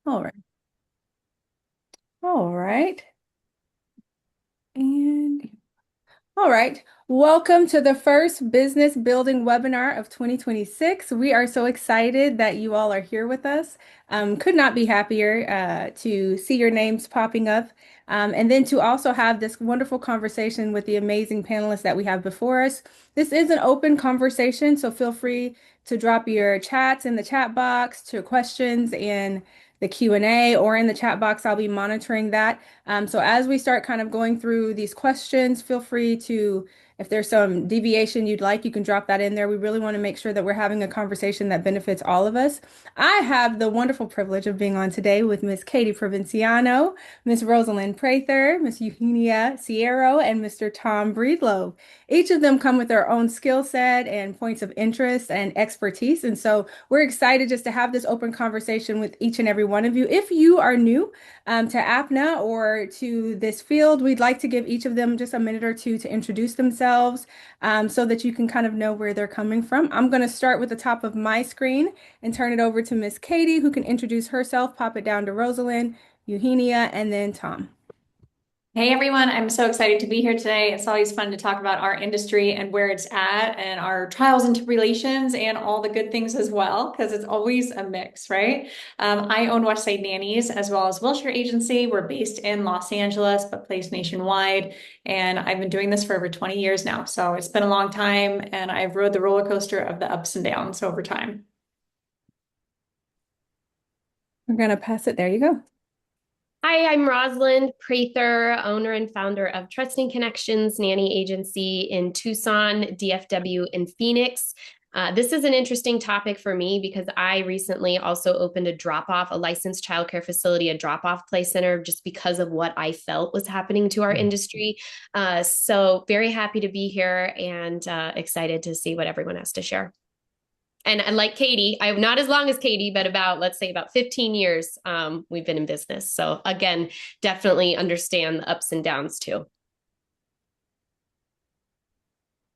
All right. All right. And all right. Welcome to the first business building webinar of 2026. We are so excited that you all are here with us. Could not be happier to see your names popping up, and then to also have this wonderful conversation with the amazing panelists that we have before us. This is an open conversation, so feel free to drop your chats in the chat box, to questions in the Q&A or in the chat box. I'll be monitoring that. So as we start kind of going through these questions, feel free to, if there's some deviation you'd like, you can drop that in there. We really want to make sure that we're having a conversation that benefits all of us. I have the wonderful privilege of being on today with Miss Katie Provinciano, Miss Rosalind Prather, Miss Eugenia Sierro, and Mr. Tom Breedlove. Each of them come with their own skill set and points of interest and expertise. And so we're excited just to have this open conversation with each and every one of you. If you are new, to APNA or to this field, we'd like to give each of them just a minute or two to introduce themselves, so that you can kind of know where they're coming from. I'm going to start with the top of my screen and turn it over to Miss Katie, who can introduce herself, pop it down to Rosalind, Eugenia, and then Tom. Hey everyone, I'm so excited to be here today. It's always fun to talk about our industry and where it's at and our trials and tribulations and all the good things as well, because it's always a mix, right? I own Westside Nannies as well as Wilshire Agency. We're based in Los Angeles, but placed nationwide. And I've been doing this for over 20 years now. So it's been a long time and I've rode the roller coaster of the ups and downs over time. We're going to pass it. There you go. Hi, I'm Rosalind Prather, owner and founder of Trusting Connections Nanny Agency in Tucson, DFW, and Phoenix. This is an interesting topic for me because I recently also opened a licensed childcare facility, a drop-off play center, just because of what I felt was happening to our industry. So very happy to be here and excited to see what everyone has to share. And like Katie, I'm not as long as Katie, but let's say about 15 years, we've been in business. So again, definitely understand the ups and downs too.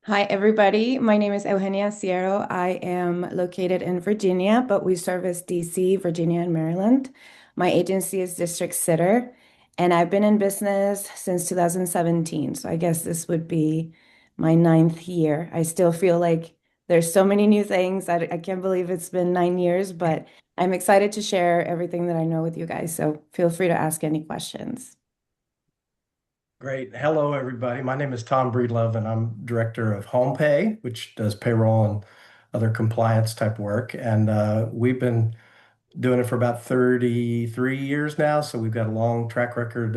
Hi, everybody. My name is Eugenia Sierro. I am located in Virginia, but we service DC, Virginia, and Maryland. My agency is District Sitter, and I've been in business since 2017. So I guess this would be my ninth year. I still feel like there's so many new things. I can't believe it's been 9 years, but I'm excited to share everything that I know with you guys. So feel free to ask any questions. Great. Hello, everybody. My name is Tom Breedlove, and I'm director of Home Pay, which does payroll and other compliance type work. And we've been doing it for about 33 years now. So we've got a long track record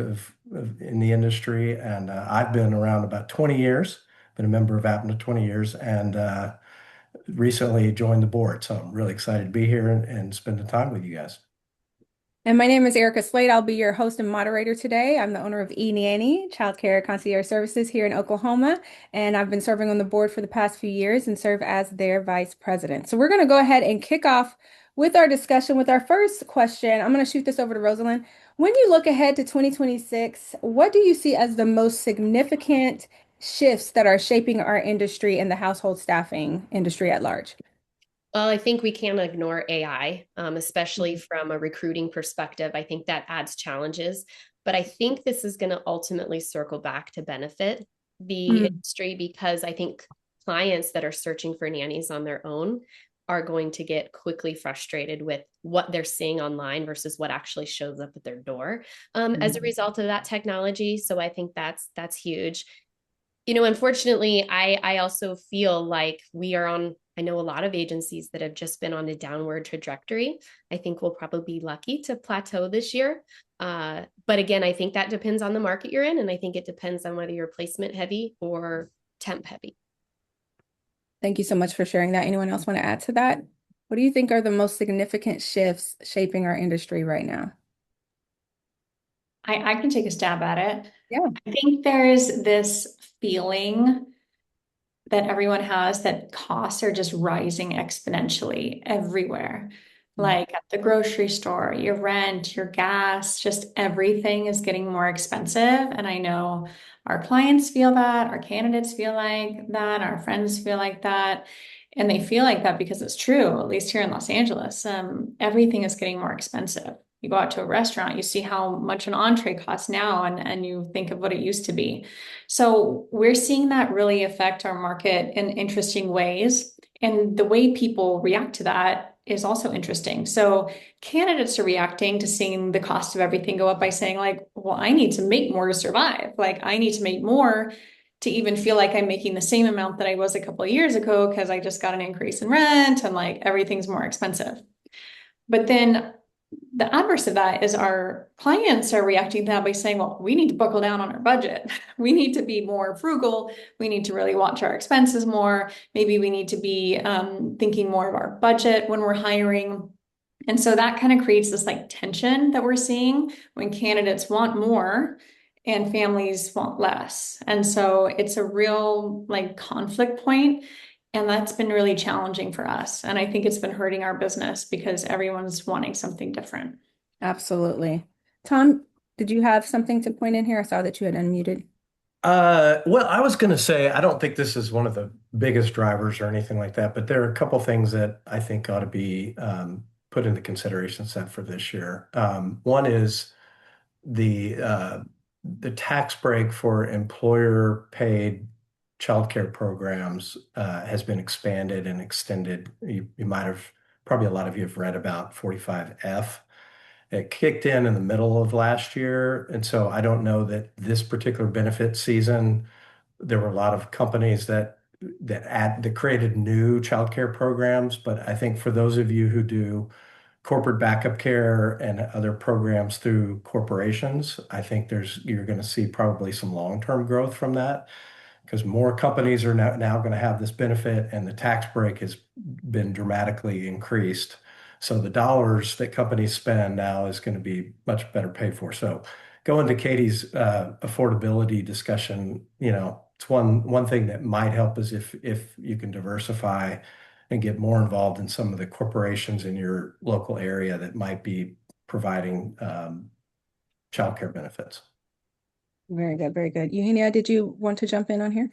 in the industry. And I've been around about 20 years, been a member of APNA 20 years, and recently joined the board. So I'm really excited to be here and spend the time with you guys. And my name is Erica Slade. I'll be your host and moderator today. I'm the owner of eNanny, Childcare Concierge Services here in Oklahoma, and I've been serving on the board for the past few years and serve as their vice president. So we're going to go ahead and kick off with our discussion with our first question. I'm going to shoot this over to Rosalind. When you look ahead to 2026, what do you see as the most significant shifts that are shaping our industry and the household staffing industry at large? Well, I think we can't ignore AI, especially from a recruiting perspective. I think that adds challenges, but I think this is going to ultimately circle back to benefit the industry because I think clients that are searching for nannies on their own are going to get quickly frustrated with what they're seeing online versus what actually shows up at their door as a result of that technology. So I think that's huge. Unfortunately, I also feel like I know a lot of agencies that have just been on a downward trajectory. I think we'll probably be lucky to plateau this year. But again, I think that depends on the market you're in. And I think it depends on whether you're placement heavy or temp heavy. Thank you so much for sharing that. Anyone else want to add to that? What do you think are the most significant shifts shaping our industry right now? I can take a stab at it. Yeah. I think there's this feeling that everyone has that costs are just rising exponentially everywhere. Like at the grocery store, your rent, your gas, just everything is getting more expensive. And I know our clients feel that, our candidates feel like that, our friends feel like that. And they feel like that because it's true, at least here in Los Angeles. Everything is getting more expensive. You go out to a restaurant, you see how much an entree costs now, and you think of what it used to be. So we're seeing that really affect our market in interesting ways. And the way people react to that is also interesting. So candidates are reacting to seeing the cost of everything go up by saying, like, well, I need to make more to survive. Like, I need to make more to even feel like I'm making the same amount that I was a couple of years ago because I just got an increase in rent and like everything's more expensive. But then the adverse of that is our clients are reacting to that by saying, well, we need to buckle down on our budget. We need to be more frugal. We need to really watch our expenses more. Maybe we need to be thinking more of our budget when we're hiring. And so that kind of creates this like tension that we're seeing when candidates want more and families want less. And so it's a real like conflict point. And that's been really challenging for us. And I think it's been hurting our business because everyone's wanting something different. Absolutely. Tom, did you have something to point in here? I saw that you had unmuted. Well, I was going to say, I don't think this is one of the biggest drivers or anything like that, but there are a couple things that I think ought to be put into consideration set for this year. One is the uh, the tax break for employer paid childcare programs has been expanded and extended. You might have probably a lot of you have read about 45F. It kicked in the middle of last year, and so I don't know that this particular benefit season there were a lot of companies that created new childcare programs. But I think for those of you who do corporate backup care and other programs through corporations, I think you're going to see probably some long-term growth from that because more companies are now going to have this benefit and the tax break has been dramatically increased. So the dollars that companies spend now is going to be much better paid for. So going to Katie's affordability discussion, it's one thing that might help is if you can diversify and get more involved in some of the corporations in your local area that might be providing childcare benefits. Very good, very good. Eugenia, did you want to jump in on here?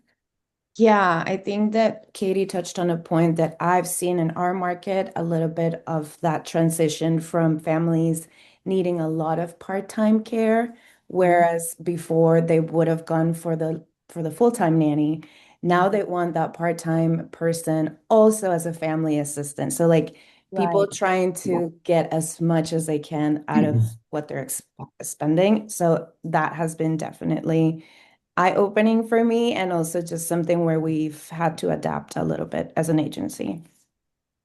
Yeah, I think that Katie touched on a point that I've seen in our market a little bit of that transition from families needing a lot of part-time care, whereas before they would have gone for the full-time nanny. Now they want that part-time person also as a family assistant. So like people Right. trying to get as much as they can out of what they're spending. So that has been definitely eye-opening for me and also just something where we've had to adapt a little bit as an agency.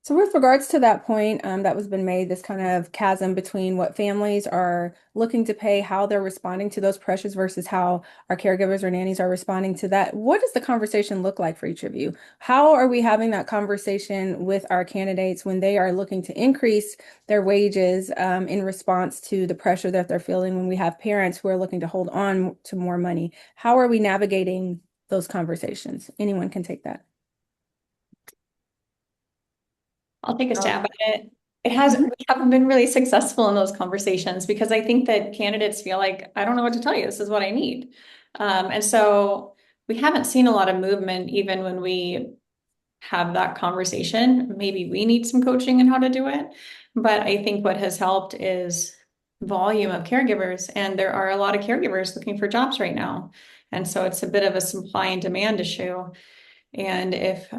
So with regards to that point, that was been made, this kind of chasm between what families are looking to pay, how they're responding to those pressures versus how our caregivers or nannies are responding to that. What does the conversation look like for each of you? How are we having that conversation with our candidates when they are looking to increase their wages, in response to the pressure that they're feeling when we have parents who are looking to hold on to more money? How are we navigating those conversations? Anyone can take that. I'll take a Oh, stab at it. We haven't been really successful in those conversations because I think that candidates feel like, I don't know what to tell you. This is what I need. And so we haven't seen a lot of movement even when we have that conversation. Maybe we need some coaching in how to do it. But I think what has helped is volume of caregivers. And there are a lot of caregivers looking for jobs right now. And so it's a bit of a supply and demand issue. And if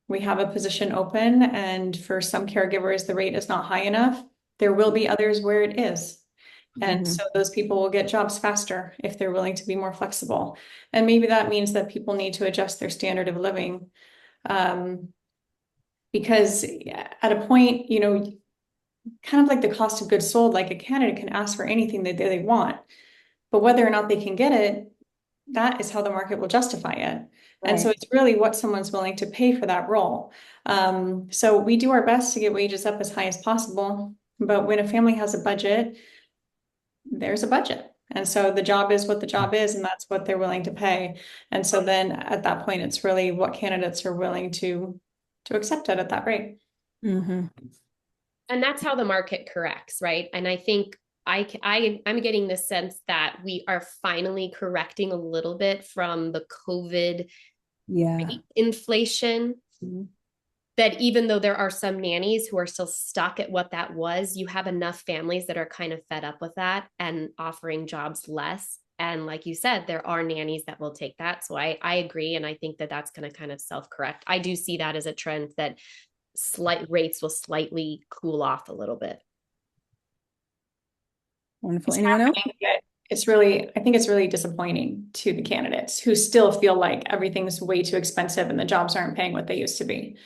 we have a position open and for some caregivers the rate is not high enough, there will be others where it is. And Mhm. so those people will get jobs faster if they're willing to be more flexible. And maybe that means that people need to adjust their standard of living. Um, because at a point, kind of like the cost of goods sold, like a candidate can ask for anything that they want, but whether or not they can get it, that is how the market will justify it. And so Right. it's really what someone's willing to pay for that role. So we do our best to get wages up as high as possible. But when a family has a budget, there's a budget. And so the job is what the job is, and that's what they're willing to pay. And so then at that point, it's really what candidates are willing to accept it at that rate. Hmm. And that's how the market corrects, right? And I think I'm getting the sense that we are finally correcting a little bit from the COVID Yeah. inflation. that even though there are some nannies who are still stuck at what that was, you have enough families that are kind of fed up with that and offering jobs less. And like you said, there are nannies that will take that. So I agree. And I think that that's going to kind of self correct. I do see that as a trend that slight rates will slightly cool off a little bit. Wonderful. It's Anyone else? happening, but I think it's really disappointing to the candidates who still feel like everything's way too expensive and the jobs aren't paying what they used to be.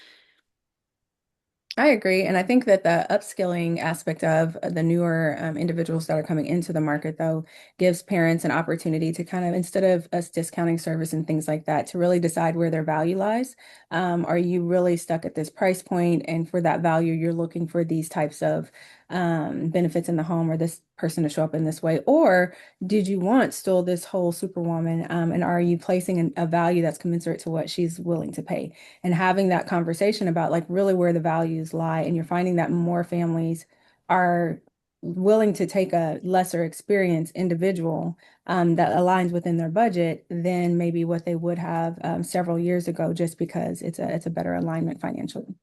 I agree. And I think that the upskilling aspect of the newer individuals that are coming into the market, though, gives parents an opportunity to kind of, instead of us discounting service and things like that, to really decide where their value lies. Are you really stuck at this price point? And for that value, you're looking for these types of benefits in the home or this person to show up in this way? Or did you want still this whole superwoman? And are you placing a value that's commensurate to what she's willing to pay? And having that conversation about like really where the values lie. And you're finding that more families are willing to take a lesser experienced individual that aligns within their budget than maybe what they would have several years ago, just because it's a better alignment financially.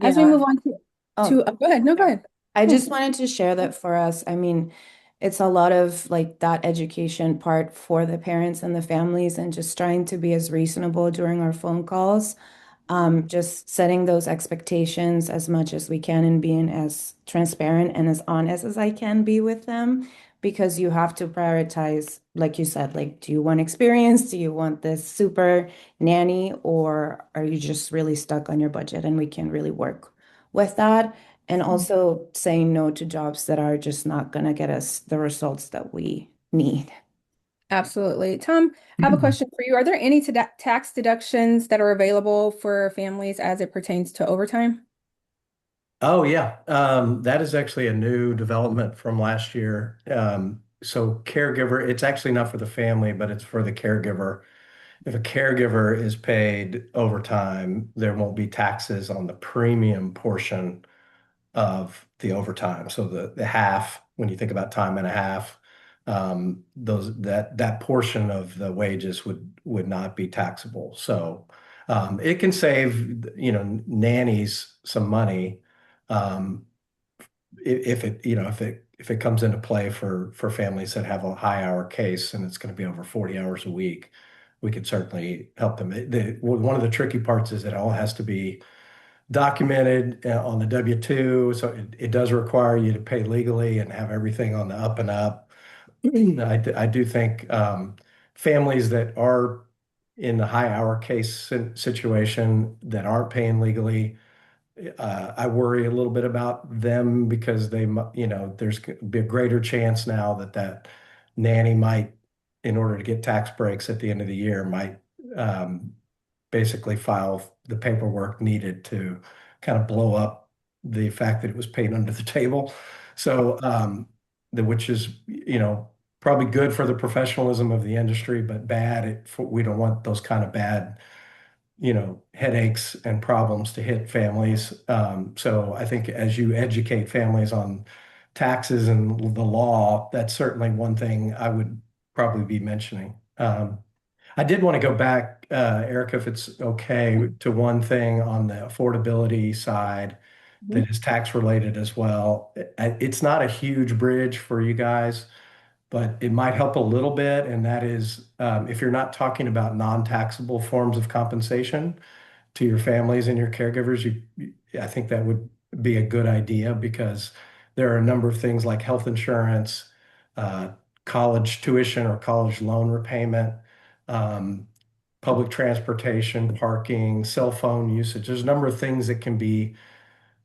As we Yeah. move on Oh, go ahead. No, go ahead. I just wanted to share that for us. I mean, it's a lot of like that education part for the parents and the families, and just trying to be as reasonable during our phone calls. Just setting those expectations as much as we can and being as transparent and as honest as I can be with them, because you have to prioritize, like you said, like, do you want experience? Do you want this super nanny, or are you just really stuck on your budget? And we can really work with that. And also saying no to jobs that are just not going to get us the results that we need. Absolutely. Tom, I have a question for you. Are there any tax deductions that are available for families as it pertains to overtime? Oh yeah, that is actually a new development from last year. So caregiver, it's actually not for the family, but it's for the caregiver. If a caregiver is paid overtime, there won't be taxes on the premium portion of the overtime. So the half, when you think about time and a half, those that portion of the wages would not be taxable. So it can save, nannies some money, um, if it, if it comes into play for families that have a high hour case and it's going to be over 40 hours a week. We could certainly help them. One of the tricky parts is it all has to be documented on the W-2, so it does require you to pay legally and have everything on the up and up. I do think families that are in the high hour case situation that aren't paying legally, I worry a little bit about them because there's gonna be a greater chance now that nanny might, in order to get tax breaks at the end of the year, might um, basically file the paperwork needed to kind of blow up the fact that it was paid under the table. So, which is, probably good for the professionalism of the industry, but bad. We don't want those kind of bad, headaches and problems to hit families. So I think as you educate families on taxes and the law, that's certainly one thing I would probably be mentioning. I did want to go back, Erica, if it's okay, to one thing on the affordability side Mhm. that is tax related as well. It's not a huge bridge for you guys, but it might help a little bit. And that is, if you're not talking about non-taxable forms of compensation to your families and your caregivers, I think that would be a good idea because there are a number of things like health insurance, uh, college tuition or college loan repayment, um, public transportation, parking, cell phone usage. There's a number of things that can be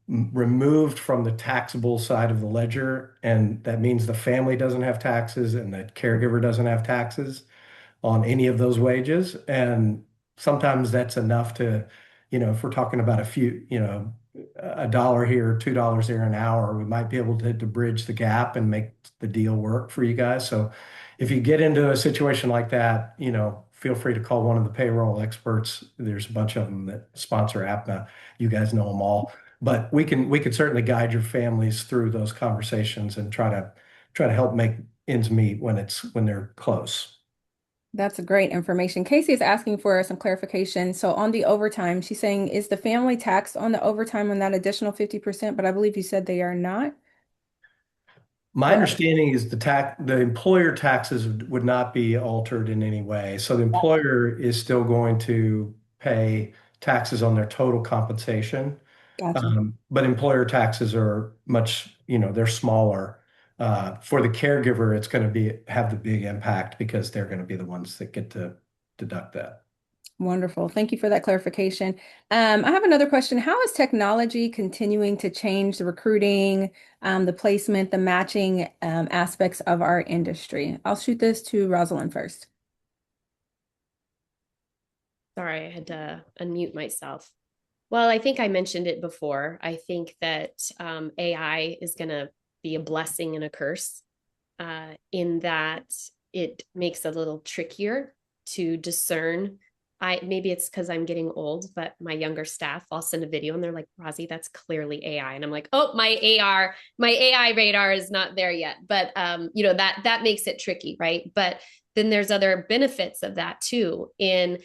removed from the taxable side of the ledger, and that means the family doesn't have taxes and the caregiver doesn't have taxes on any of those wages. And sometimes that's enough to, if we're talking about a few, a dollar here, $2 here an hour, we might be able to bridge the gap and make the deal work for you guys. So if you get into a situation like that, feel free to call one of the payroll experts. There's a bunch of them that sponsor APNA. You guys know them all. But we can certainly guide your families through those conversations and try to help make ends meet when they're close. That's great information. Casey is asking for some clarification. So on the overtime, she's saying, is the family taxed on the overtime on that additional 50%? But I believe you said they are not. My Or understanding is the employer taxes would not be altered in any way. So the employer is still going to pay taxes on their total compensation. gotcha. But employer taxes are much, they're smaller. For the caregiver, it's going to have the big impact because they're going to be the ones that get to deduct that. Wonderful. Thank you for that clarification. I have another question. How is technology continuing to change the recruiting, the placement, the matching aspects of our industry? I'll shoot this to Rosalind first. Sorry, I had to unmute myself. Well, I think I mentioned it before. I think that AI is going to be a blessing and a curse in that it makes it a little trickier to discern. Maybe it's because I'm getting old, but my younger staff, I'll send a video and they're like, Rosie, that's clearly AI. And I'm like, oh, my AI radar is not there yet. But that makes it tricky, right? But then there's other benefits of that too in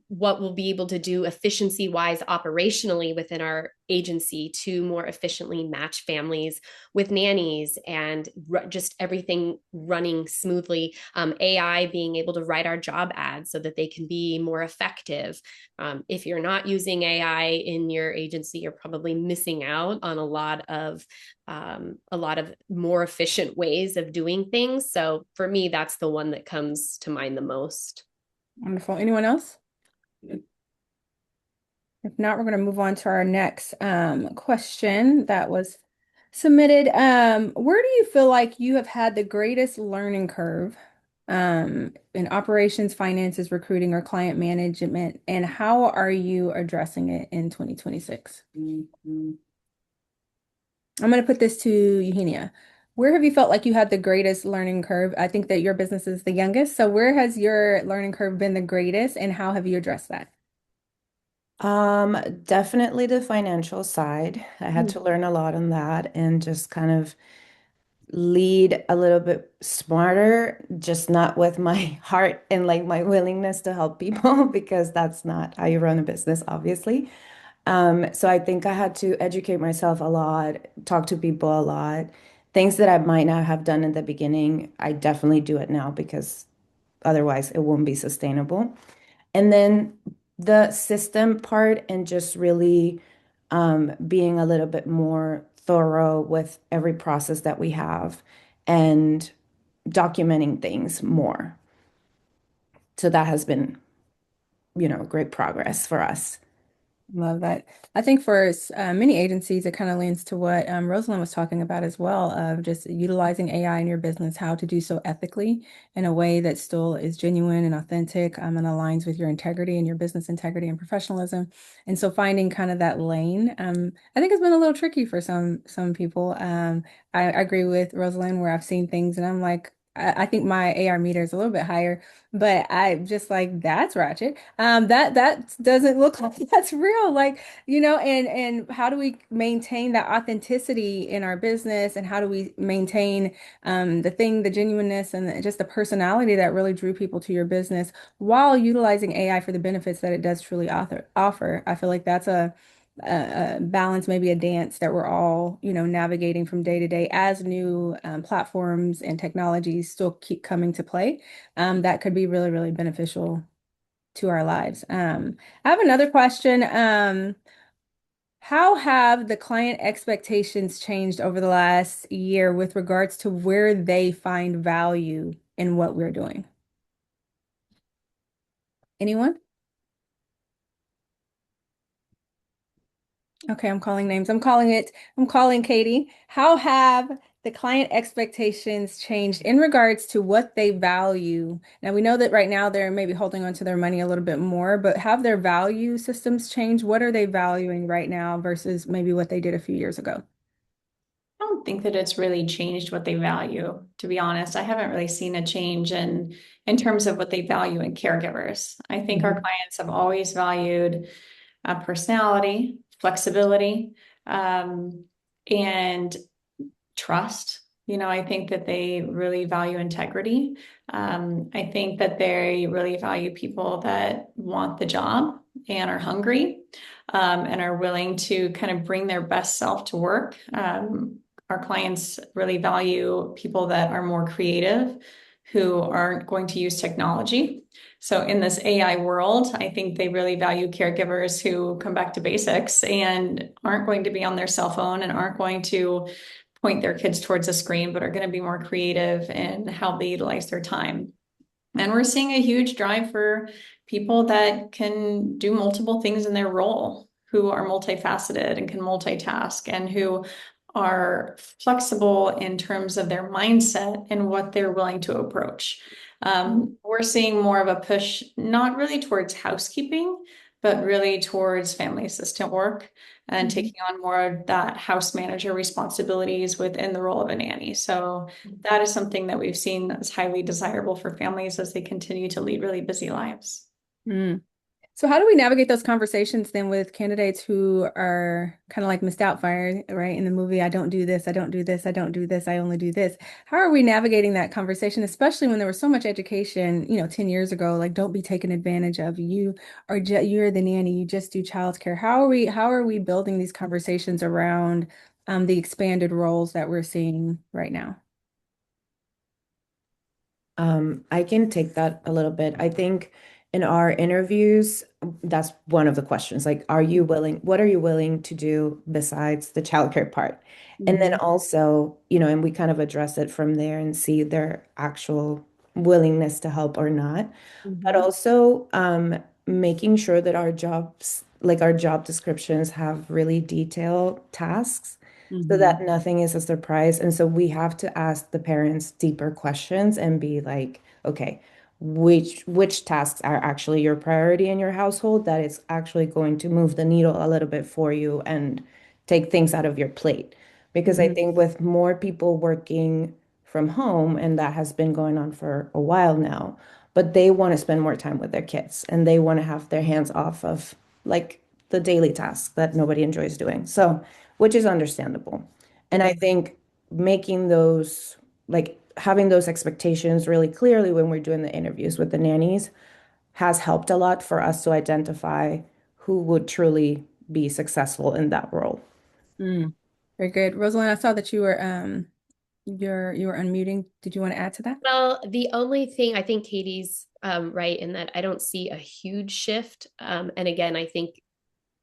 what we'll be able to do efficiency wise operationally within our agency to more efficiently match families with nannies and just everything running smoothly. AI being able to write our job ads so that they can be more effective. If you're not using AI in your agency, you're probably missing out on a lot of more efficient ways of doing things. So for me, that's the one that comes to mind the most. Wonderful. Anyone else? If not, we're going to move on to our next question that was submitted. Where do you feel like you have had the greatest learning curve in operations, finances, recruiting, or client management, and how are you addressing it in 2026? I'm going to put this to Eugenia. Where have you felt like you had the greatest learning curve? I think that your business is the youngest. So where has your learning curve been the greatest, and how have you addressed that? Definitely the financial side. I had to learn a lot on that and just kind of lead a little bit smarter, just not with my heart and like my willingness to help people, because that's not how you run a business, obviously. So I think I had to educate myself a lot, talk to people a lot. Things that I might not have done in the beginning, I definitely do it now because otherwise it won't be sustainable. And then the system part and just really being a little bit more thorough with every process that we have and documenting things more. So that has been, great progress for us. Love that. I think for many agencies, it kind of leans to what Rosalind was talking about as well, of just utilizing AI in your business, how to do so ethically in a way that still is genuine and authentic, and aligns with your integrity and your business integrity and professionalism. And so finding kind of that lane, I think it's been a little tricky for some people. I agree with Rosalind where I've seen things and I'm like, I think my AR meter is a little bit higher, but I just like that's ratchet. That doesn't look like that's real. Like, and how do we maintain that authenticity in our business and how do we maintain the genuineness and just the personality that really drew people to your business while utilizing AI for the benefits that it does truly offer. I feel like that's a balance, maybe a dance that we're all, navigating from day to day as new platforms and technologies still keep coming to play. That could be really, really beneficial to our lives. I have another question. How have the client expectations changed over the last year with regards to where they find value in what we're doing? Anyone? Okay, I'm calling names. I'm calling Katie. How have the client expectations changed in regards to what they value? Now, we know that right now they're maybe holding on to their money a little bit more, but have their value systems changed? What are they valuing right now versus maybe what they did a few years ago? I don't think that it's really changed what they value, to be honest. I haven't really seen a change in terms of what they value in caregivers. I think our Mhm. clients have always valued personality, flexibility, and trust. I think that they really value integrity. I think that they really value people that want the job and are hungry, and are willing to kind of bring their best self to work. Our clients really value people that are more creative, who aren't going to use technology. So in this AI world, I think they really value caregivers who come back to basics and aren't going to be on their cell phone and aren't going to point their kids towards a screen, but are going to be more creative in how they utilize their time. And we're seeing a huge drive for people that can do multiple things in their role, who are multifaceted and can multitask, and who are flexible in terms of their mindset and what they're willing to approach. We're seeing more of a push, not really towards housekeeping, but really towards family assistant work and taking on more of that house manager responsibilities within the role of a nanny. So that is something that we've seen as highly desirable for families as they continue to lead really busy lives. Mm. So how do we navigate those conversations then with candidates who are kind of like Miss Doubtfire, right? In the movie, I don't do this, I don't do this, I don't do this, I only do this. How are we navigating that conversation, especially when there was so much education, 10 years ago, like don't be taken advantage of. You're the nanny, you just do childcare. How are we building these conversations around the expanded roles that we're seeing right now? I can take that a little bit. I think in our interviews, that's one of the questions. Like, what are you willing to do besides the childcare part? And then Hmm. also, and we kind of address it from there and see their actual willingness to help or not. But Hmm. also making sure that our jobs, like our job descriptions, have really detailed tasks so that Hmm. nothing is a surprise. And so we have to ask the parents deeper questions and be like, okay, which tasks are actually your priority in your household that is actually going to move the needle a little bit for you and take things out of your plate. Because I Hmm. think with more people working from home, and that has been going on for a while now, but they want to spend more time with their kids and they want to have their hands off of like the daily tasks that nobody enjoys doing. So, which is understandable. And I Yeah. think making those, like having those expectations really clearly when we're doing the interviews with the nannies has helped a lot for us to identify who would truly be successful in that role. Mm. Very good. Rosalind, I saw that you were unmuting. Did you want to add to that? Well, the only thing I think Katie's right in that I don't see a huge shift. And again, I think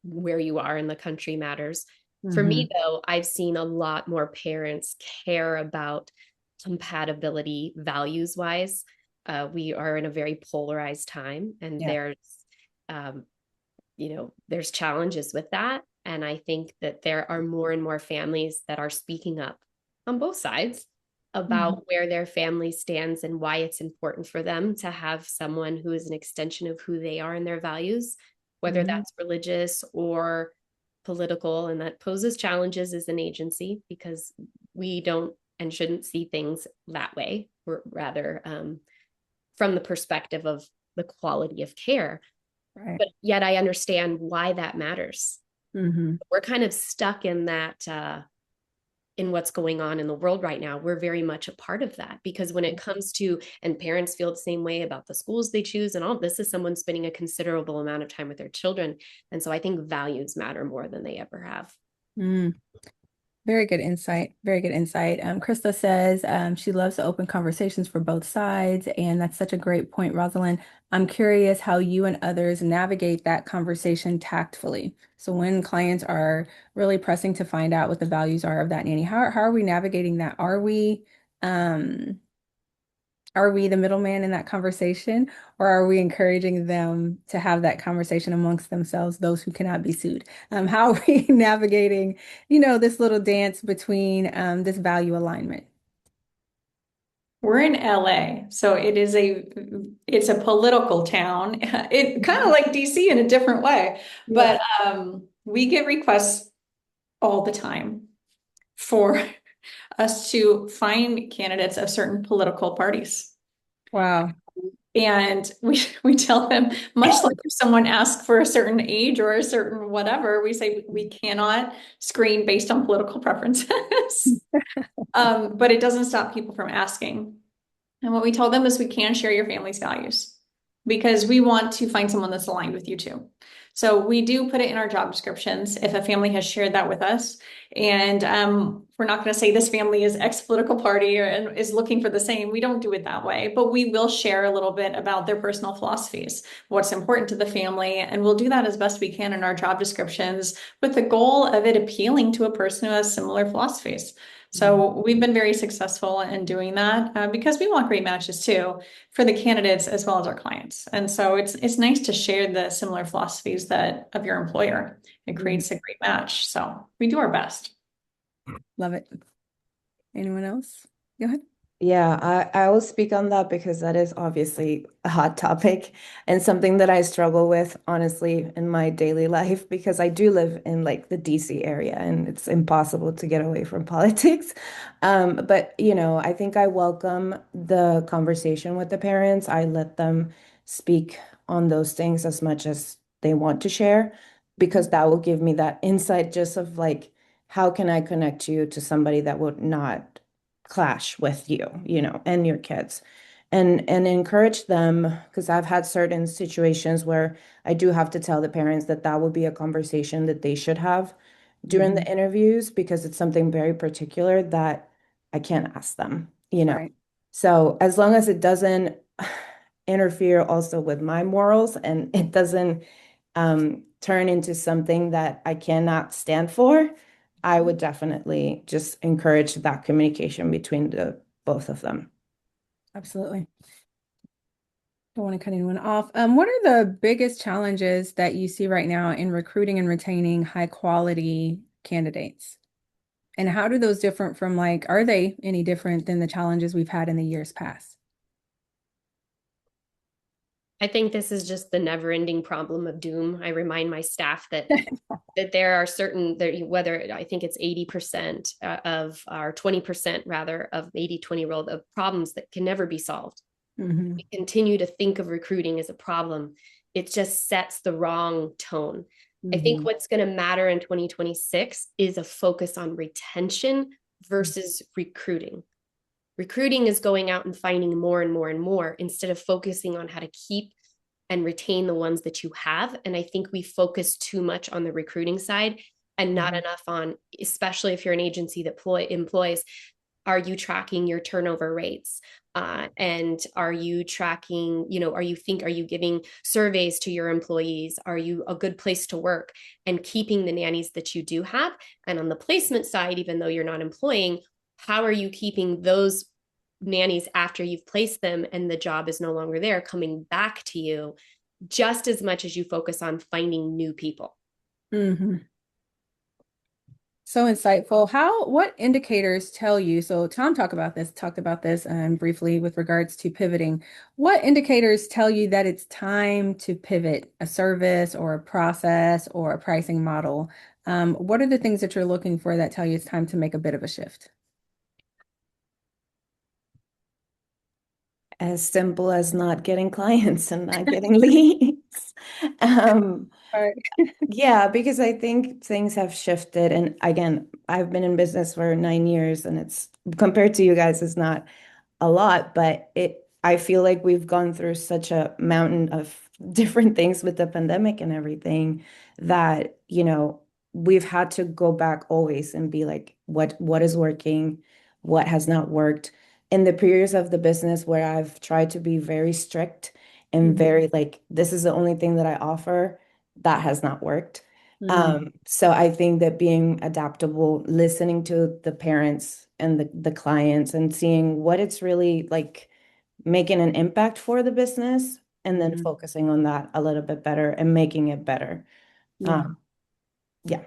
where you are in the country matters. For me, Hmm. though, I've seen a lot more parents care about compatibility values wise. We are in a very polarized time, and Yeah. um, there's challenges with that. And I think that there are more and more families that are speaking up on both sides Hmm. about where their family stands and why it's important for them to have someone who is an extension of who they are and their values, whether Hmm. that's religious or political. And that poses challenges as an agency because we don't and shouldn't see things that way. We're rather from the perspective of the quality of care. Right. But yet I understand why that matters. Hmm. We're kind of stuck in that in what's going on in the world right now. We're very much a part of that because when it comes to, and parents feel the same way about the schools they choose and all this is someone spending a considerable amount of time with their children. And so I think values matter more than they ever have. Mm. Very good insight. Very good insight. Krista says she loves the open conversations for both sides, and that's such a great point, Rosalind. I'm curious how you and others navigate that conversation tactfully. So when clients are really pressing to find out what the values are of that nanny, how are we navigating that? Um, are we the middleman in that conversation, or are we encouraging them to have that conversation amongst themselves, those who cannot be sued? How are we navigating, this little dance between this value alignment? We're in LA, so it's a political town. It kind of like DC in a different way, Yeah. but we get requests all the time for us to find candidates of certain political parties. Wow. And we tell them, much like if someone asks for a certain age or a certain whatever, we say we cannot screen based on political preferences. But it doesn't stop people from asking. And what we told them is we can share your family's values because we want to find someone that's aligned with you too. So we do put it in our job descriptions if a family has shared that with us. And we're not going to say this family is X political party and is looking for the same. We don't do it that way, but we will share a little bit about their personal philosophies, what's important to the family. And we'll do that as best we can in our job descriptions with the goal of it appealing to a person who has similar philosophies. So we've been very successful in doing that because we want great matches too for the candidates as well as our clients. And so it's nice to share the similar philosophies that of your employer. It creates a great match. So we do our best. Love it. Anyone else? Go ahead. Yeah, I will speak on that because that is obviously a hot topic and something that I struggle with, honestly, in my daily life because I do live in like the DC area and it's impossible to get away from politics. But I think I welcome the conversation with the parents. I let them speak on those things as much as they want to share because that will give me that insight just of like, how can I connect you to somebody that would not clash with you, and your kids. And encourage them because I've had certain situations where I do have to tell the parents that that would be a conversation that they should have during the interviews because it's something very particular that I can't ask them. Right. So as long as it doesn't interfere also with my morals and it doesn't turn into something that I cannot stand for, I would definitely just encourage that communication between the both of them. Absolutely. Don't want to cut anyone off. What are the biggest challenges that you see right now in recruiting and retaining high quality candidates? And how do those different from like, are they any different than the challenges we've had in the years past? I think this is just the never-ending problem of doom. I remind my staff that there are certain whether I think it's 80% of our 20% rather of 80-20 rule of problems that can never be solved. We continue to think of recruiting as a problem. It just sets the wrong tone. I think what's going to matter in 2026 is a focus on retention versus recruiting. Recruiting is going out and finding more and more and more instead of focusing on how to keep and retain the ones that you have. And I think we focus too much on the recruiting side and not enough on, especially if you're an agency that employs, are you tracking your turnover rates? And are you tracking, are you giving surveys to your employees? Are you a good place to work and keeping the nannies that you do have? And on the placement side, even though you're not employing, how are you keeping those nannies after you've placed them and the job is no longer there coming back to you just as much as you focus on finding new people? So insightful. What indicators tell you? So Tom talked about this briefly with regards to pivoting. What indicators tell you that it's time to pivot a service or a process or a pricing model? What are the things that you're looking for that tell you it's time to make a bit of a shift? As simple as not getting clients and not getting leads. Um, All right. yeah, because I think things have shifted. And again, I've been in business for 9 years and it's compared to you guys, it's not a lot, but I feel like we've gone through such a mountain of different things with the pandemic and everything that, we've had to go back always and be like, what is working, what has not worked. In the periods of the business where I've tried to be very strict and very like, this is the only thing that I offer, that has not worked. So I think that being adaptable, listening to the parents and the clients and seeing what it's really like making an impact for the business and then focusing on that a little bit better and making it better. Yeah, Yeah.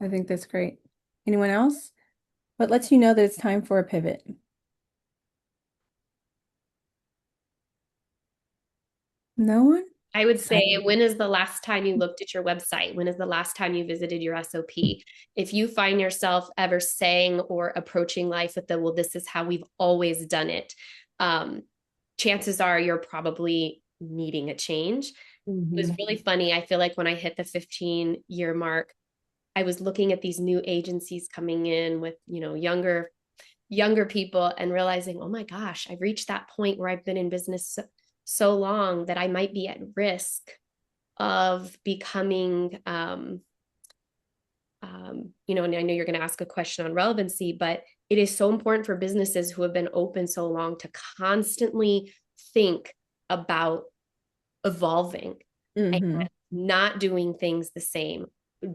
I think that's great. Anyone else? What lets you know that it's time for a pivot? No one? I would say, when is the last time you looked at your website? When is the last time you visited your SOP? If you find yourself ever saying or approaching life with well, this is how we've always done it. chances are you're probably needing a change. It was really funny. I feel like when I hit the 15-year mark, I was looking at these new agencies coming in with, younger people and realizing, oh my gosh, I've reached that point where I've been in business so long that I might be at risk of becoming, and I know you're going to ask a question on relevancy, but it is so important for businesses who have been open so long to constantly think about evolving and not doing things the same,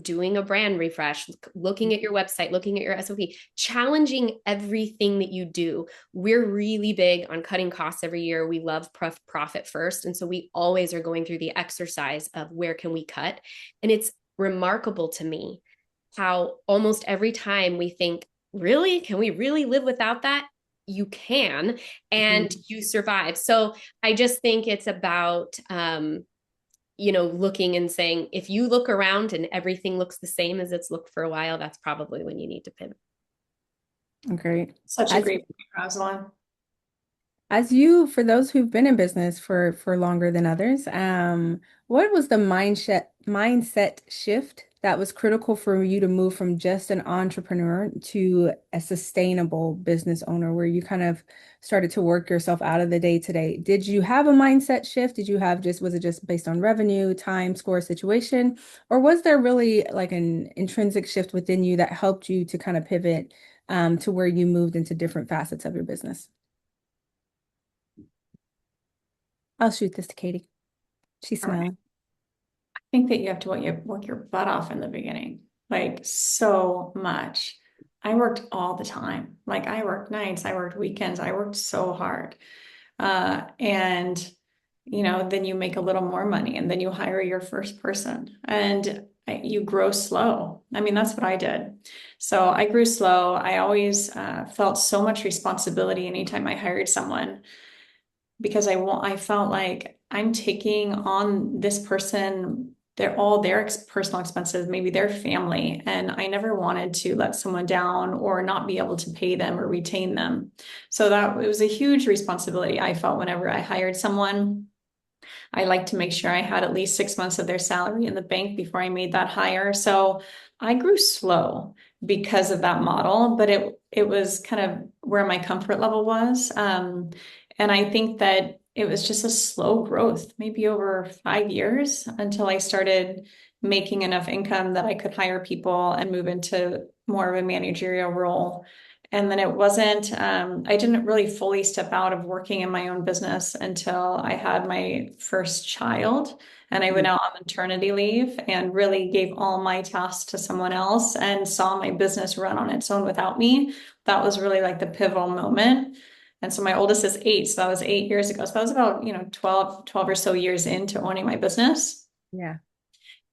doing a brand refresh, looking at your website, looking at your SOP, challenging everything that you do. We're really big on cutting costs every year. We love profit first. And so we always are going through the exercise of where can we cut? And it's remarkable to me how almost every time we think, really, can we really live without that? You can, and you survive. So I just think it's about, looking and saying, if you look around and everything looks the same as it's looked for a while, that's probably when you need to pivot. Great. Such a great point, Rosalind. As you, for those who've been in business for longer than others, what was the mindset shift that was critical for you to move from just an entrepreneur to a sustainable business owner, where you kind of started to work yourself out of the day-to-day? Did you have a mindset shift? Was it just based on revenue, time, score, situation, or was there really like an intrinsic shift within you that helped you to kind of pivot to where you moved into different facets of your business? I'll shoot this to Katie. She's All right. smiling. I think that you have to work your butt off in the beginning, like so much. I worked all the time. Like I worked nights, I worked weekends, I worked so hard. And then you make a little more money and then you hire your first person and you grow slow. I mean, that's what I did. So I grew slow. I always felt so much responsibility anytime I hired someone, because I felt like I'm taking on this person, all their personal expenses, maybe their family, and I never wanted to let someone down or not be able to pay them or retain them. So it was a huge responsibility I felt whenever I hired someone. I like to make sure I had at least 6 months of their salary in the bank before I made that hire. So I grew slow because of that model, but it was kind of where my comfort level was. And I think that it was just a slow growth, maybe over 5 years, until I started making enough income that I could hire people and move into more of a managerial role. And then I didn't really fully step out of working in my own business until I had my first child. And I went out on maternity leave and really gave all my tasks to someone else and saw my business run on its own without me. That was really like the pivotal moment. And so my oldest is 8. So that was 8 years ago. So that was about, 12 or so years into owning my business. Yeah.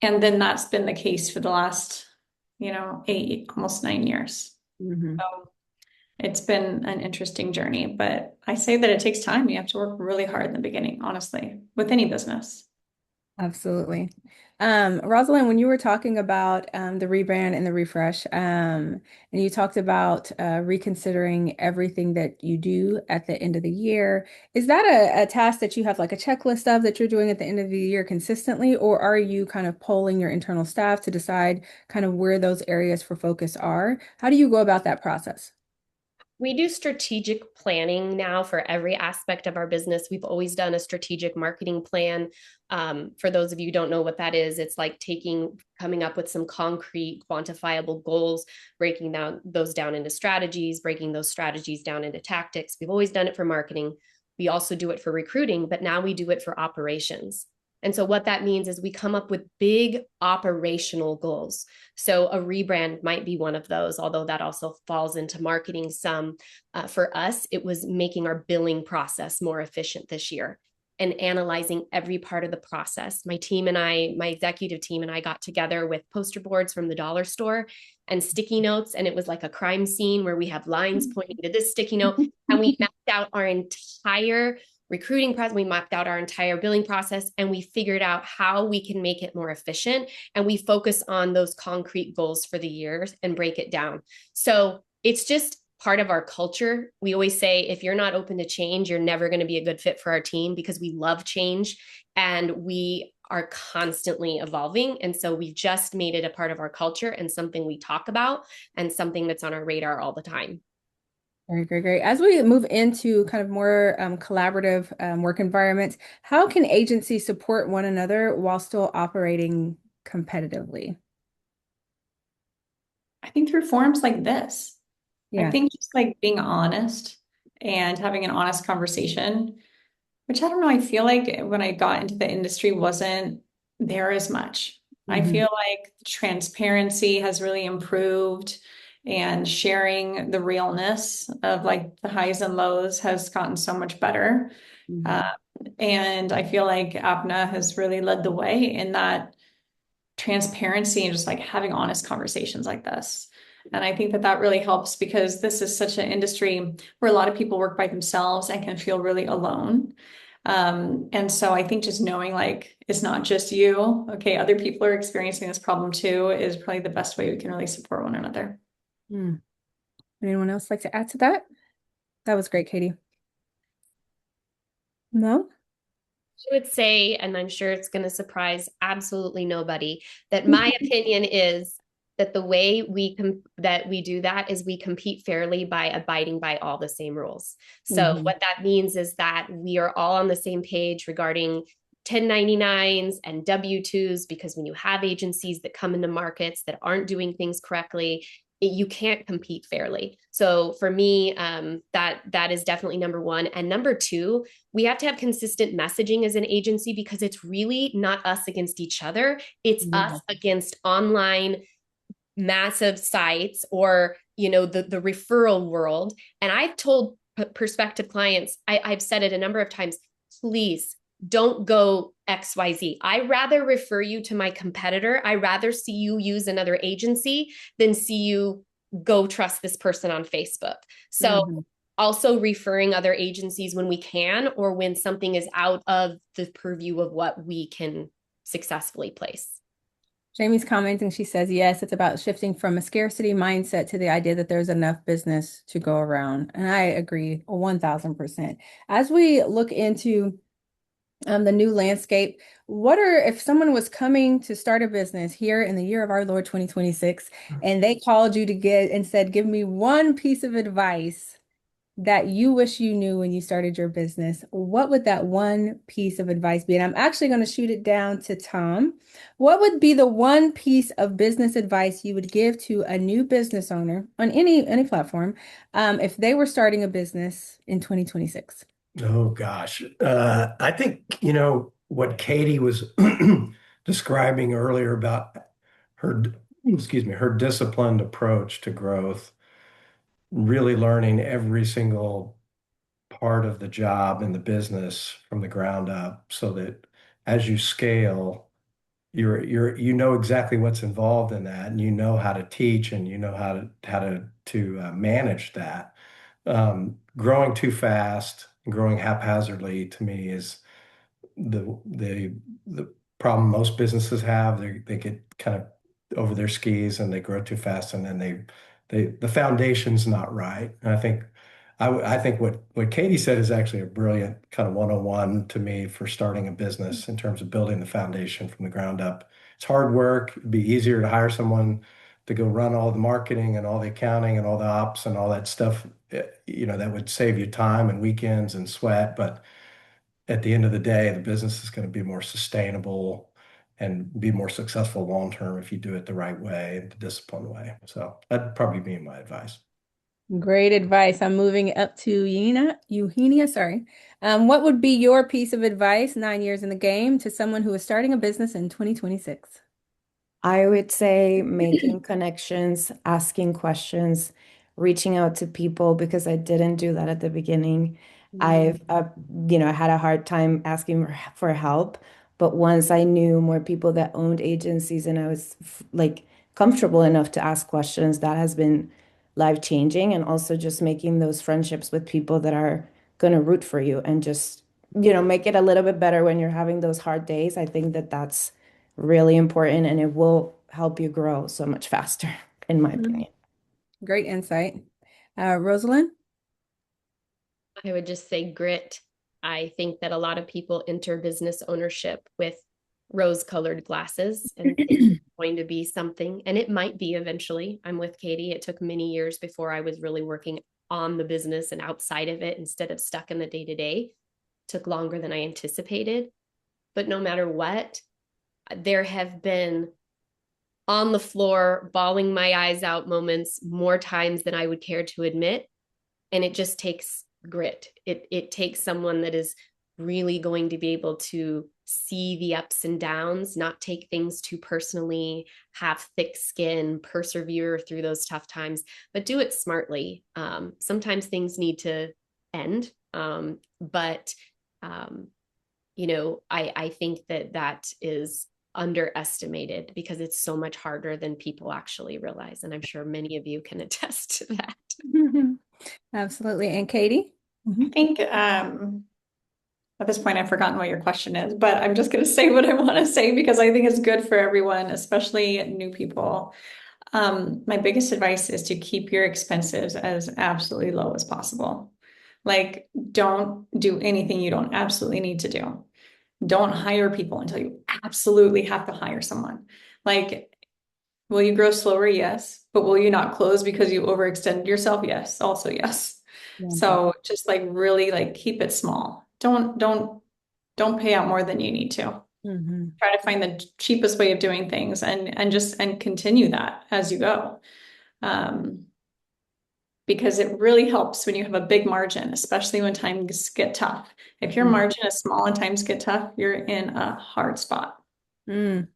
And then that's been the case for the last, 8, almost 9 years. So it's been an interesting journey, but I say that it takes time. You have to work really hard in the beginning, honestly, with any business. Absolutely. Rosalind, when you were talking about the rebrand and the refresh, and you talked about reconsidering everything that you do at the end of the year, is that a task that you have like a checklist of that you're doing at the end of the year consistently, or are you kind of polling your internal staff to decide kind of where those areas for focus are? How do you go about that process? We do strategic planning now for every aspect of our business. We've always done a strategic marketing plan. For those of you who don't know what that is, it's like coming up with some concrete, quantifiable goals, breaking those down into strategies, breaking those strategies down into tactics. We've always done it for marketing. We also do it for recruiting, but now we do it for operations. And so what that means is we come up with big operational goals. So a rebrand might be one of those, although that also falls into marketing some. For us, it was making our billing process more efficient this year and analyzing every part of the process. My executive team and I got together with poster boards from the dollar store and sticky notes. And it was like a crime scene where we have lines pointing to this sticky note. And we mapped out our entire recruiting process. We mapped out our entire billing process and we figured out how we can make it more efficient. And we focus on those concrete goals for the years and break it down. So it's just part of our culture. We always say, if you're not open to change, you're never going to be a good fit for our team because we love change and we are constantly evolving. And so we've just made it a part of our culture and something we talk about and something that's on our radar all the time. Great, great, great. As we move into kind of more collaborative work environments, how can agencies support one another while still operating competitively? I think through forums like this. I Yeah. think just like being honest and having an honest conversation, which I don't know, I feel like when I got into the industry wasn't there as much. I Hmm. feel like transparency has really improved and sharing the realness of like the highs and lows has gotten so much better. Uh, Hmm. and I feel like APNA has really led the way in that transparency and just like having honest conversations like this. And I think that that really helps because this is such an industry where a lot of people work by themselves and can feel really alone. And so I think just knowing like it's not just you, okay, other people are experiencing this problem too, is probably the best way we can really support one another. Mm. Anyone else like to add to that? That was great, Katie. No? I would say, and I'm sure it's going to surprise absolutely nobody, that my opinion is that the way that we do that is we compete fairly by abiding by all the same rules. So Hmm. what that means is that we are all on the same page regarding 1099s and W-2s, because when you have agencies that come into markets that aren't doing things correctly, you can't compete fairly. So for me, that is definitely number one. And number two, we have to have consistent messaging as an agency because it's really not us against each other. It's us Yeah. against online massive sites or the referral world. And I've told prospective clients, I've said it a number of times, please don't go XYZ. I rather refer you to my competitor. I rather see you use another agency than see you go trust this person on Facebook. So Hmm. also referring other agencies when we can or when something is out of the purview of what we can successfully place. Jamie's commenting, she says, yes, it's about shifting from a scarcity mindset to the idea that there's enough business to go around. And I agree 1000%. As we look into the new landscape, if someone was coming to start a business here in the year of our Lord 2026, and they called you to get and said, give me one piece of advice that you wish you knew when you started your business, what would that one piece of advice be? And I'm actually going to shoot it down to Tom. What would be the one piece of business advice you would give to a new business owner on any platform, if they were starting a business in 2026? Oh gosh. I think, what Katie was describing earlier about her, excuse me, her disciplined approach to growth, really learning every single part of the job and the business from the ground up so that as you scale, you know exactly what's involved in that and you know how to teach and you know how to manage that. Growing too fast, growing haphazardly to me is the problem most businesses have. They get kind of over their skis and they grow too fast, and then the foundation's not right. And I think what Katie said is actually a brilliant kind of 101 to me for starting a business in terms of building the foundation from the ground up. It's hard work. It'd be easier to hire someone to go run all the marketing and all the accounting and all the ops and all that stuff. That would save you time and weekends and sweat, but at the end of the day, the business is going to be more sustainable and be more successful long term if you do it the right way, the disciplined way. So that'd probably be my advice. Great advice. I'm moving up to Eugenia, sorry. What would be your piece of advice, 9 years in the game, to someone who is starting a business in 2026? I would say making connections, asking questions, reaching out to people because I didn't do that at the beginning. Mhm. I had a hard time asking for help, but once I knew more people that owned agencies and I was like comfortable enough to ask questions, that has been life changing. And also just making those friendships with people that are going to root for you and just, make it a little bit better when you're having those hard days. I think that that's really important and it will help you grow so much faster, in my Mhm. opinion. Great insight. Rosalind? I would just say grit. I think that a lot of people enter business ownership with rose-colored glasses and think it's going to be something, and it might be eventually. I'm with Katie. It took many years before I was really working on the business and outside of it instead of stuck in the day-to-day. Took longer than I anticipated. But no matter what, there have been on the floor, bawling my eyes out moments more times than I would care to admit. And it just takes grit. It takes someone that is really going to be able to see the ups and downs, not take things too personally, have thick skin, persevere through those tough times, but do it smartly. Sometimes things need to end, but I think that is underestimated because it's so much harder than people actually realize. And I'm sure many of you can attest to that. Absolutely. And Katie? I think at this point I've forgotten what your question is, but I'm just going to say what I want to say because I think it's good for everyone, especially new people. My biggest advice is to keep your expenses as absolutely low as possible. Like, don't do anything you don't absolutely need to do. Don't hire people until you absolutely have to hire someone. Like, will you grow slower? Yes. But will you not close because you overextended yourself? Yes. Also, yes. Yeah. So just like really like keep it small. Don't pay out more than you need to. Mhm. Try to find the cheapest way of doing things and continue that as you go. Um, because it really helps when you have a big margin, especially when times get tough. If your margin is small and times get tough, you're in a hard spot. Mm.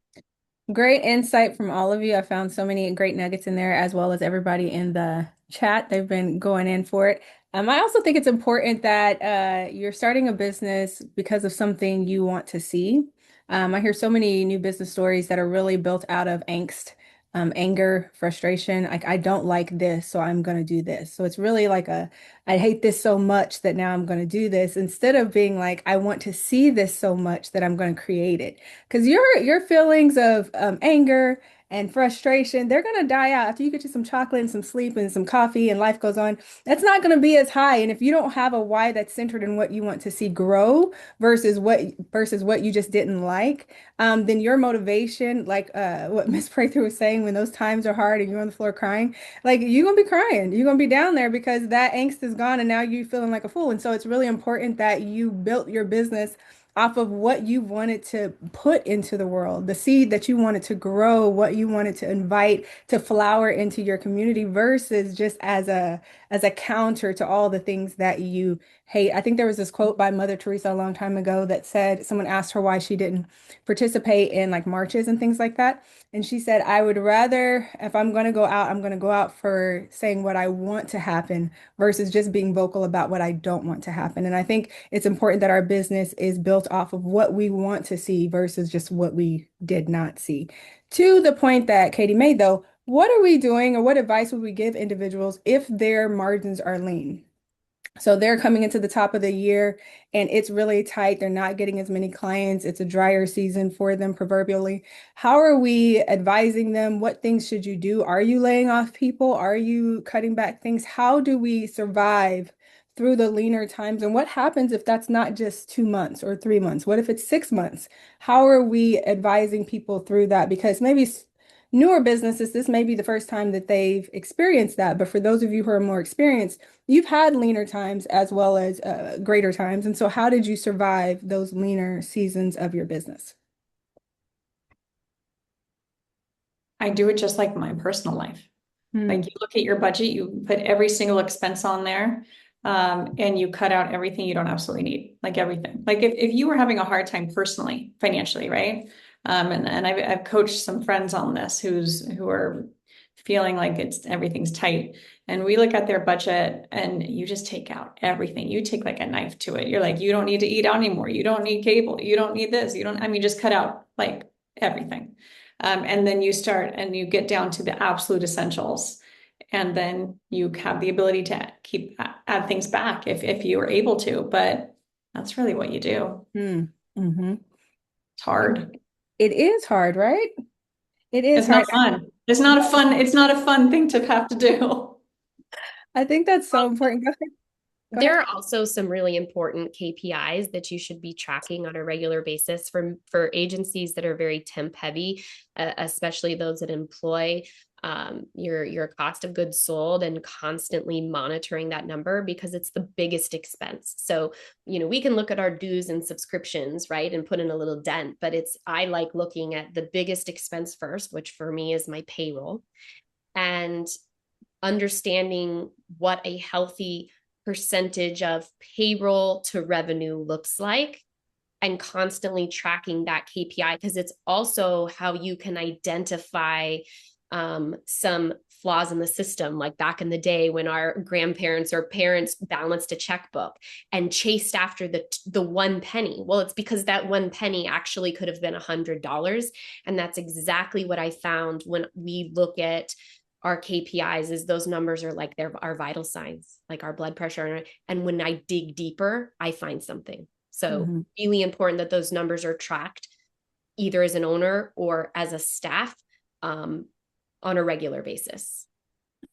Great insight from all of you. I found so many great nuggets in there, as well as everybody in the chat. They've been going in for it. I also think it's important that you're starting a business because of something you want to see. I hear so many new business stories that are really built out of angst, anger, frustration. Like, I don't like this, so I'm going to do this. So it's really like I hate this so much that now I'm going to do this, instead of being like, I want to see this so much that I'm going to create it. Because your feelings of anger and frustration, they're gonna die out after you get you some chocolate and some sleep and some coffee and life goes on. That's not gonna be as high. And if you don't have a why that's centered in what you want to see grow versus what you just didn't like, then your motivation, like what Miss Prather was saying, when those times are hard and you're on the floor crying, like you're gonna be crying. You're gonna be down there because that angst is gone and now you're feeling like a fool. And so it's really important that you built your business off of what you wanted to put into the world, the seed that you wanted to grow, what you wanted to invite to flower into your community versus just as a counter to all the things that you hate. I think there was this quote by Mother Teresa a long time ago that said someone asked her why she didn't participate in like marches and things like that. And she said, I would rather, if I'm going to go out, I'm going to go out for saying what I want to happen versus just being vocal about what I don't want to happen. And I think it's important that our business is built off of what we want to see versus just what we did not see. To the point that Katie made, though, what are we doing or what advice would we give individuals if their margins are lean? So they're coming into the top of the year and it's really tight. They're not getting as many clients. It's a drier season for them, proverbially. How are we advising them? What things should you do? Are you laying off people? Are you cutting back things? How do we survive through the leaner times? And what happens if that's not just 2 months or 3 months? What if it's 6 months? How are we advising people through that? Because maybe newer businesses, this may be the first time that they've experienced that. But for those of you who are more experienced, you've had leaner times as well as greater times. And so, how did you survive those leaner seasons of your business? I do it just like my personal life. Hmm. Like you look at your budget, you put every single expense on there, and you cut out everything you don't absolutely need, like everything. Like if you were having a hard time personally, financially, right? And I've coached some friends on this who are feeling like everything's tight. And we look at their budget and you just take out everything. You take like a knife to it. You're like, you don't need to eat out anymore. You don't need cable. You don't need this. You don't, I mean, just cut out like everything. And then you start and you get down to the absolute essentials. And then you have the ability to add things back if you are able to. But that's really what you do. Hmm. Hmm. It's hard. It is hard, right? It is It's hard. not fun. It's not a fun thing to have to do. I think that's so important. Go ahead. Go There ahead. are also some really important KPIs that you should be tracking on a regular basis for agencies that are very temp heavy, especially those that employ your cost of goods sold and constantly monitoring that number because it's the biggest expense. So, we can look at our dues and subscriptions, right, and put in a little dent, but I like looking at the biggest expense first, which for me is my payroll, and understanding what a healthy percentage of payroll to revenue looks like and constantly tracking that KPI because it's also how you can identify some flaws in the system. Like back in the day when our grandparents or parents balanced a checkbook and chased after the one penny. Well, it's because that one penny actually could have been $100. And that's exactly what I found when we look at our KPIs is those numbers are like they're our vital signs, like our blood pressure. And when I dig deeper, I find something. So Mhm. really important that those numbers are tracked either as an owner or as a staff um, on a regular basis.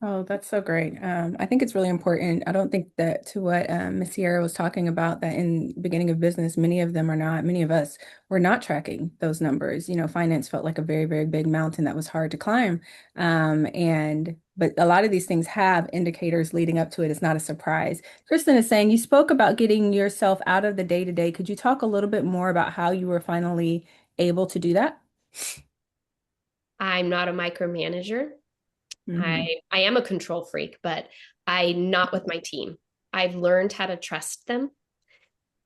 Oh, that's so great. I think it's really important. I don't think that to what Miss Sierra was talking about, that in the beginning of business, many of us were not tracking those numbers. Finance felt like a very, very big mountain that was hard to climb. But a lot of these things have indicators leading up to it. It's not a surprise. Kristen is saying you spoke about getting yourself out of the day-to-day. Could you talk a little bit more about how you were finally able to do that? I'm not a micromanager. Hmm. I am a control freak, but I not with my team. I've learned how to trust them,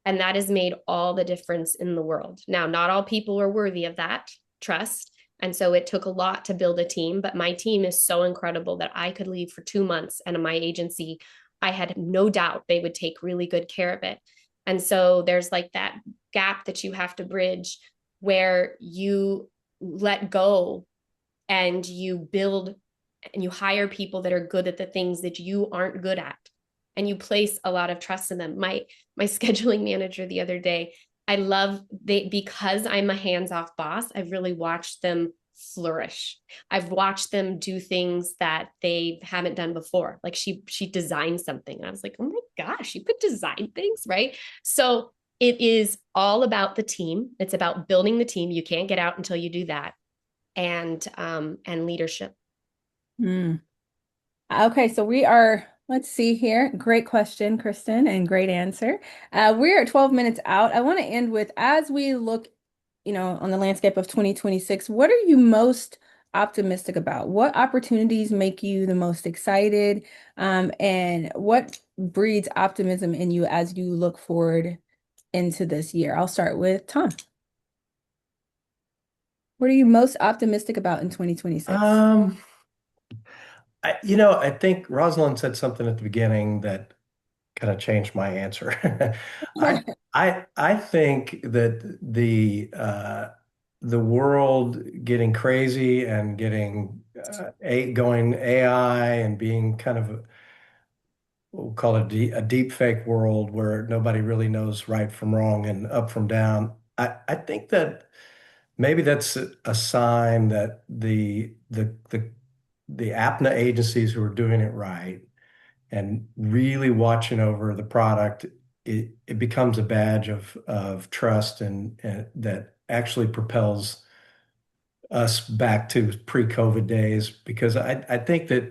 and that has made all the difference in the world. Now, not all people are worthy of that trust. And so it took a lot to build a team, but my team is so incredible that I could leave for 2 months and my agency, I had no doubt they would take really good care of it. And so there's like that gap that you have to bridge where you let go and you build and you hire people that are good at the things that you aren't good at and you place a lot of trust in them. My scheduling manager the other day, I love they because I'm a hands-off boss, I've really watched them flourish. I've watched them do things that they haven't done before. Like she designed something and I was like, "Oh my gosh, you could design things, right?" So it is all about the team. It's about building the team. You can't get out until you do that and leadership. Mm. Okay, so let's see here. Great question, Kristen, and great answer. We're at 12 minutes out. I want to end with, as we look, on the landscape of 2026, what are you most optimistic about? What opportunities make you the most excited? And what breeds optimism in you as you look forward into this year? I'll start with Tom. What are you most optimistic about in 2026? Um, I think Rosalind said something at the beginning that kind of changed my answer. I I think that the world getting crazy and getting going AI and being kind of we'll call it a deep fake world where nobody really knows right from wrong and up from down. I think that maybe that's a sign that the APNA agencies who are doing it right and really watching over the product, it becomes a badge of trust and that actually propels us back to pre-COVID days because I think that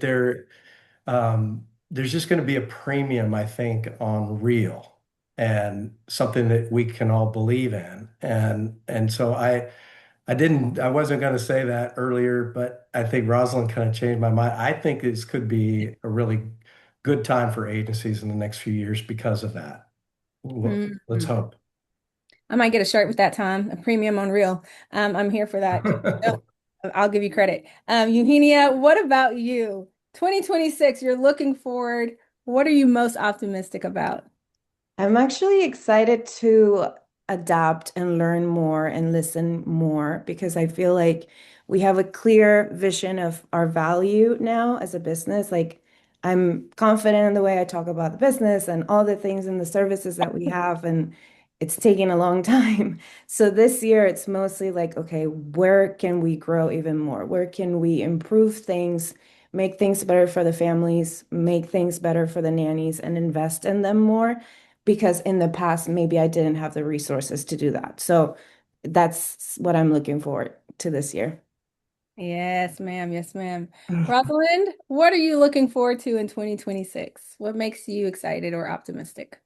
there's just going to be a premium, I think, on real and something that we can all believe in. And so I wasn't going to say that earlier, but I think Rosalind kind of changed my mind. I think this could be a really good time for agencies in the next few years because of that. Well, let's Mhm. hope. I might get a shirt with that, Tom, a premium on real. I'm here for that. So I'll give you credit. Eugenia, what about you? 2026, you're looking forward. What are you most optimistic about? I'm actually excited to adapt and learn more and listen more because I feel like we have a clear vision of our value now as a business. Like, I'm confident in the way I talk about the business and all the things and the services that we have, and it's taking a long time. So this year, it's mostly like, okay, where can we grow even more? Where can we improve things, make things better for the families, make things better for the nannies, and invest in them more because in the past, maybe I didn't have the resources to do that. So that's what I'm looking forward to this year. Yes, ma'am. Yes, ma'am. Rosalind, what are you looking forward to in 2026? What makes you excited or optimistic?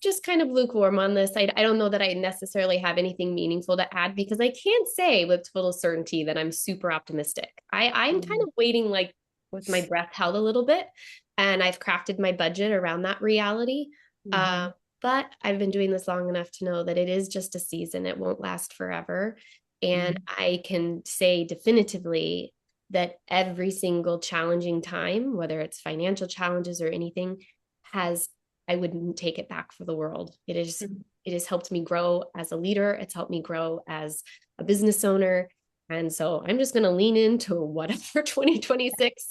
Just kind of lukewarm on this. I don't know that I necessarily have anything meaningful to add because I can't say with total certainty that I'm super optimistic. I'm kind of waiting like with my breath held a little bit, and I've crafted my budget around that reality. Mhm. But I've been doing this long enough to know that it is just a season. It won't last forever. And Mhm. I can say definitively that every single challenging time, whether it's financial challenges or anything, has I wouldn't take it back for the world. It has helped me grow as a leader. It's helped me grow as a business owner. And so I'm just going to lean into whatever 2026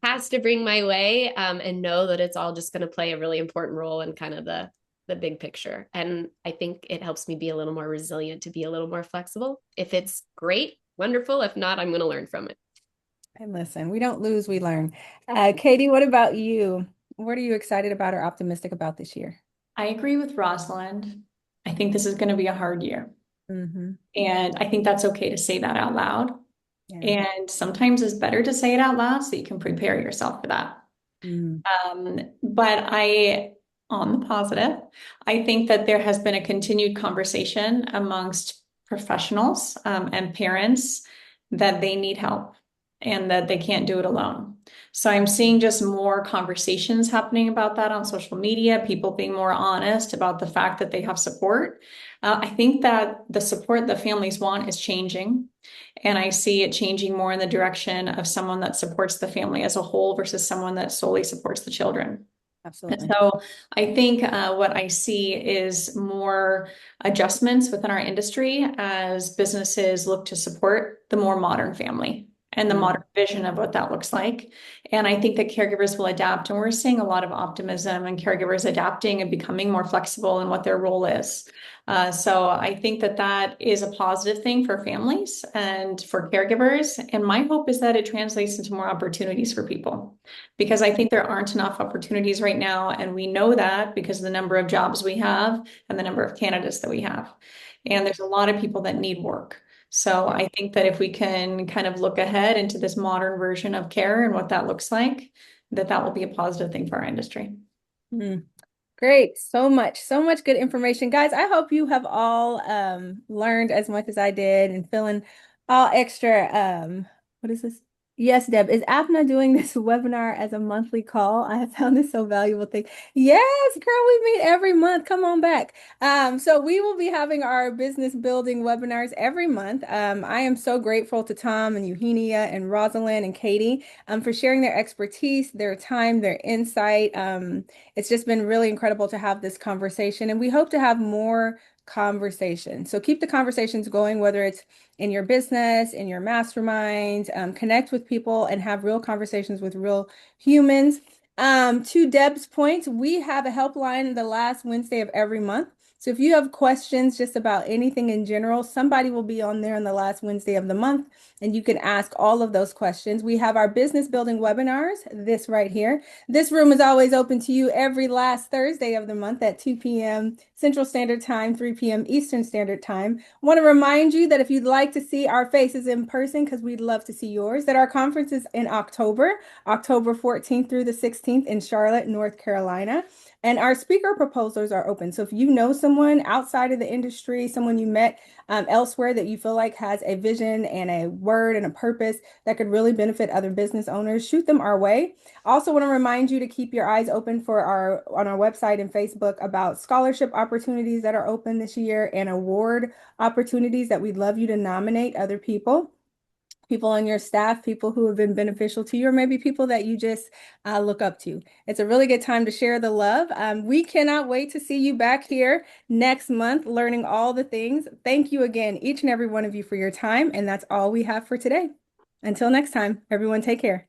has to bring my way, and know that it's all just going to play a really important role in kind of the big picture. And I think it helps me be a little more resilient, to be a little more flexible. If it's great, wonderful. If not, I'm going to learn from it. And listen, we don't lose, we learn. Katie, what about you? What are you excited about or optimistic about this year? I agree with Rosalind. I think this is going to be a hard year. Hmm. And I think that's okay to say that out loud. Yeah. And sometimes it's better to say it out loud so you can prepare yourself for that. Mm. But on the positive, I think that there has been a continued conversation amongst professionals, and parents that they need help and that they can't do it alone. So I'm seeing just more conversations happening about that on social media, people being more honest about the fact that they have support. I think that the support that families want is changing. And I see it changing more in the direction of someone that supports the family as a whole versus someone that solely supports the children. And Absolutely. so I think what I see is more adjustments within our industry as businesses look to support the more modern family and the Mm. modern vision of what that looks like. And I think that caregivers will adapt. And we're seeing a lot of optimism and caregivers adapting and becoming more flexible in what their role is. So I think that that is a positive thing for families and for caregivers. And my hope is that it translates into more opportunities for people because I think there aren't enough opportunities right now. And we know that because of the number of jobs we have and the number of candidates that we have. And there's a lot of people that need work. So I think that if we can kind of look ahead into this modern version of care and what that looks like, that that will be a positive thing for our industry. Mm. Great. So much good information. Guys, I hope you have all learned as much as I did and feeling all extra what is this? Yes, Deb. Is APNA doing this webinar as a monthly call? I have found this so valuable thing. Yes, girl, we meet every month. Come on back. So we will be having our business building webinars every month. I am so grateful to Tom and Eugenia and Rosalind and Katie for sharing their expertise, their time, their insight. It's just been really incredible to have this conversation, and we hope to have more conversations. So keep the conversations going, whether it's in your business, in your mastermind, connect with people and have real conversations with real humans. To Deb's point, we have a helpline the last Wednesday of every month. So if you have questions just about anything in general, somebody will be on there on the last Wednesday of the month, and you can ask all of those questions. We have our business building webinars, this right here. This room is always open to you every last Thursday of the month at 2 p.m. Central Standard Time, 3 p.m. Eastern Standard Time. I want to remind you that if you'd like to see our faces in person, because we'd love to see yours, that our conference is in October, October 14th through the 16th in Charlotte, North Carolina. And our speaker proposals are open. So if you know someone outside of the industry, someone you met elsewhere that you feel like has a vision and a word and a purpose that could really benefit other business owners, shoot them our way. Also want to remind you to keep your eyes open for our on our website and Facebook about scholarship opportunities that are open this year and award opportunities that we'd love you to nominate other people on your staff, people who have been beneficial to you, or maybe people that you just look up to. It's a really good time to share the love. We cannot wait to see you back here next month, learning all the things. Thank you again, each and every one of you, for your time. And that's all we have for today. Until next time, everyone, take care.